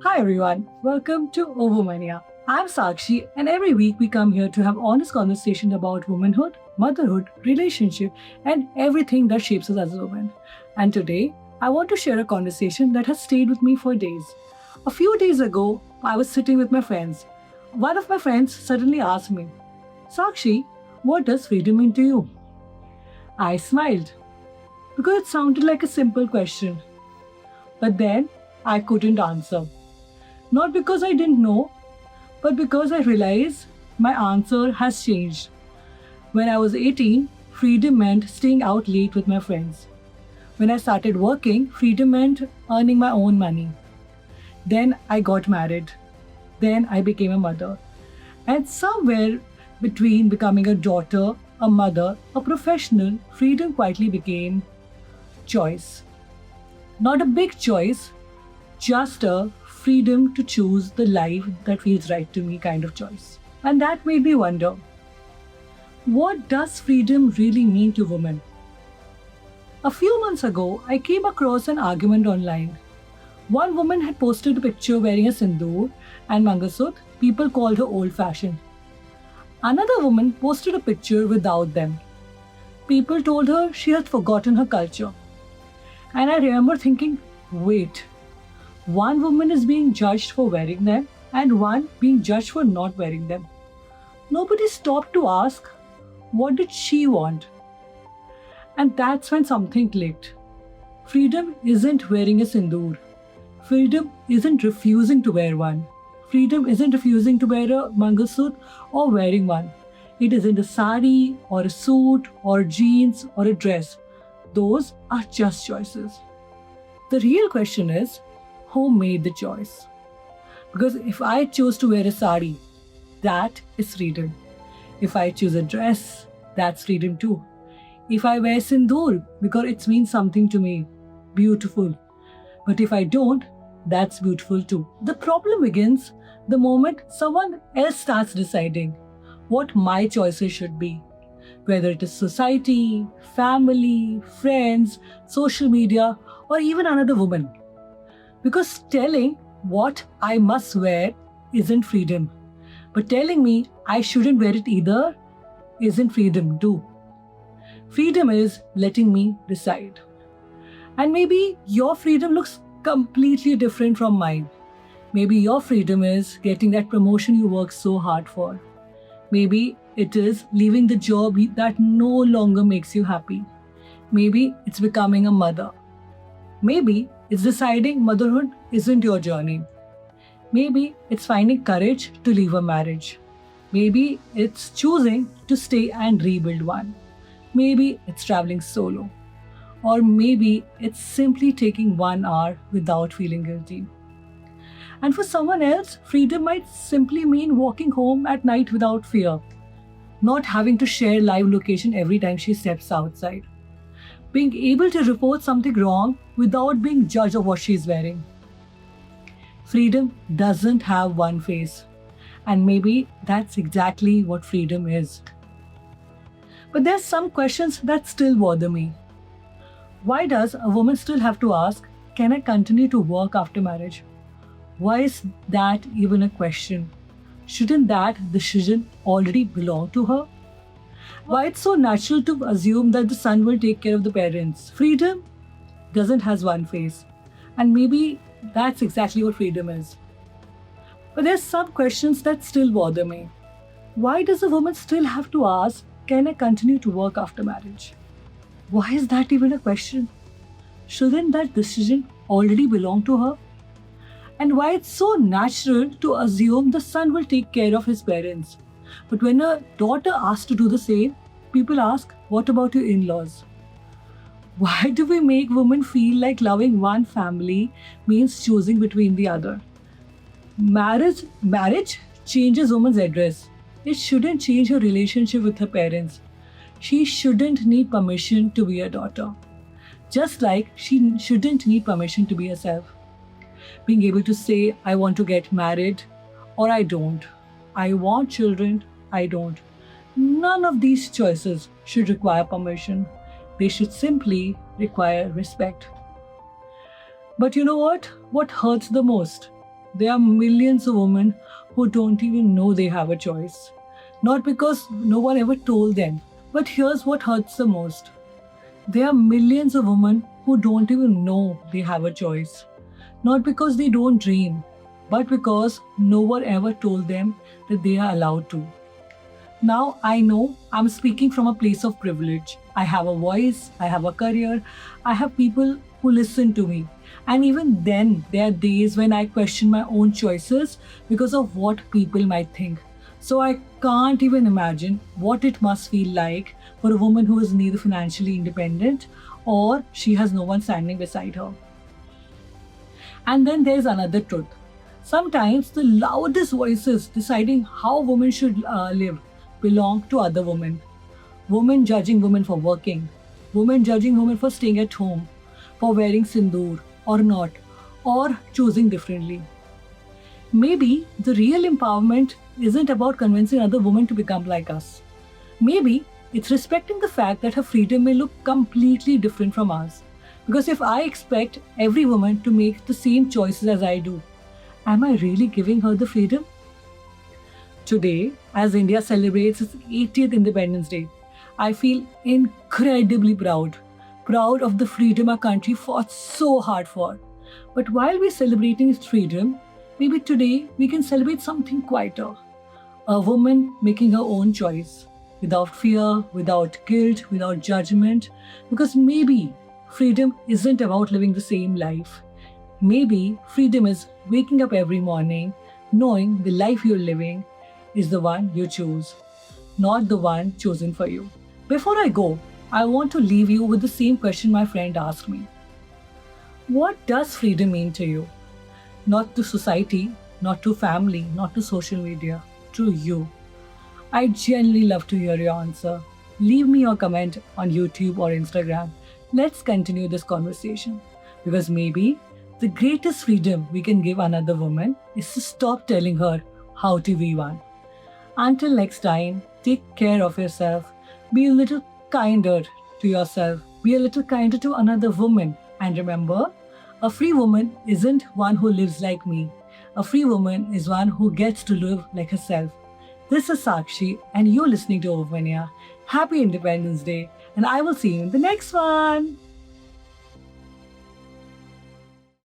Hi everyone, welcome to Ovomania. I'm Sakshi, and every week we come here to have honest conversation about womanhood, motherhood, relationship, and everything that shapes us as a woman. And today, I want to share a conversation that has stayed with me for days. A few days ago, I was sitting with my friends. One of my friends suddenly asked me, Sakshi, what does freedom mean to you? I smiled because it sounded like a simple question. But then I couldn't answer. Not because I didn't know, but because I realized my answer has changed. When I was 18, freedom meant staying out late with my friends. When I started working, freedom meant earning my own money. Then I got married. Then I became a mother. And somewhere between becoming a daughter, a mother, a professional, freedom quietly became choice. Not a big choice, just a freedom to choose the life that feels right to me kind of choice. And that made me wonder, what does freedom really mean to women? A few months ago, I came across an argument online. One woman had posted a picture wearing a sindoor and mangasut. People called her old-fashioned. Another woman posted a picture without them. People told her she had forgotten her culture. And I remember thinking, wait, one woman is being judged for wearing them and one being judged for not wearing them. Nobody stopped to ask, what did she want? And that's when something clicked. Freedom isn't wearing a sindoor. Freedom isn't refusing to wear one. Freedom isn't refusing to wear a mangasut or wearing one. It isn't a sari or a suit or jeans or a dress. Those are just choices. The real question is, who made the choice? Because if I choose to wear a sari, that is freedom. If I choose a dress, that's freedom too. If I wear sindoor because it means something to me, beautiful. But if I don't, that's beautiful too. The problem begins the moment someone else starts deciding what my choices should be. Whether it is society, family, friends, social media, or even another woman. Because telling what I must wear isn't freedom. But telling me I shouldn't wear it either isn't freedom too. Freedom is letting me decide. And maybe your freedom looks completely different from mine. Maybe your freedom is getting that promotion you work so hard for. Maybe it is leaving the job that no longer makes you happy. Maybe it's becoming a mother. Maybe it's deciding motherhood isn't your journey. Maybe it's finding courage to leave a marriage. Maybe it's choosing to stay and rebuild one. Maybe it's traveling solo. Or maybe it's simply taking 1 hour without feeling guilty. And for someone else, freedom might simply mean walking home at night without fear, not having to share live location every time she steps outside, being able to report something wrong without being judged of what she's wearing. Freedom doesn't have one face, and maybe that's exactly what freedom is. But there's some questions that still bother me. Why does a woman still have to ask, can I continue to work after marriage? Why is that even a question? Shouldn't that decision already belong to her? Why it's so natural to assume that the son will take care of the parents? Freedom doesn't has one face. And maybe that's exactly what freedom is. But there's some questions that still bother me. Why does a woman still have to ask, can I continue to work after marriage? Why is that even a question? Shouldn't that decision already belong to her? And why it's so natural to assume the son will take care of his parents. But when a daughter asks to do the same, people ask, what about your in-laws? Why do we make women feel like loving one family means choosing between the other? Marriage changes woman's address. It shouldn't change her relationship with her parents. She shouldn't need permission to be a daughter. Just like she shouldn't need permission to be herself. Being able to say, I want to get married or I don't. I want children, I don't. None of these choices should require permission. They should simply require respect. But you know what? What hurts the most? there are millions of women who don't even know they have a choice. Not because no one ever told them, but here's what hurts the most. There are millions of women who don't even know they have a choice. Not because they don't dream, but because no one ever told them that they are allowed to. Now I know I'm speaking from a place of privilege. I have a voice, I have a career, I have people who listen to me. And even then, there are days when I question my own choices because of what people might think. So I can't even imagine what it must feel like for a woman who is neither financially independent or she has no one standing beside her. And then there's another truth. Sometimes the loudest voices deciding how women should live belong to other women. Women judging women for working, women judging women for staying at home, for wearing sindoor or not, or choosing differently. Maybe the real empowerment isn't about convincing other women to become like us. Maybe it's respecting the fact that her freedom may look completely different from ours. Because if I expect every woman to make the same choices as I do, am I really giving her the freedom? Today, as India celebrates its 80th Independence Day, I feel incredibly proud. Proud of the freedom our country fought so hard for. But while we're celebrating its freedom, maybe today we can celebrate something quieter. A woman making her own choice, without fear, without guilt, without judgment. Because maybe freedom isn't about living the same life. Maybe freedom is waking up every morning knowing the life you're living is the one you choose, not the one chosen for you. Before I go, I want to leave you with the same question my friend asked me. What does freedom mean to you? Not to society, not to family, not to social media, to you. I'd genuinely love to hear your answer. Leave me your comment on YouTube or Instagram. Let's continue this conversation. Because maybe the greatest freedom we can give another woman is to stop telling her how to be one. Until next time, take care of yourself. Be a little kinder to yourself. Be a little kinder to another woman. And remember, a free woman isn't one who lives like me. A free woman is one who gets to live like herself. This is Sakshi, and you're listening to Ovania. Happy Independence Day, and I will see you in the next one.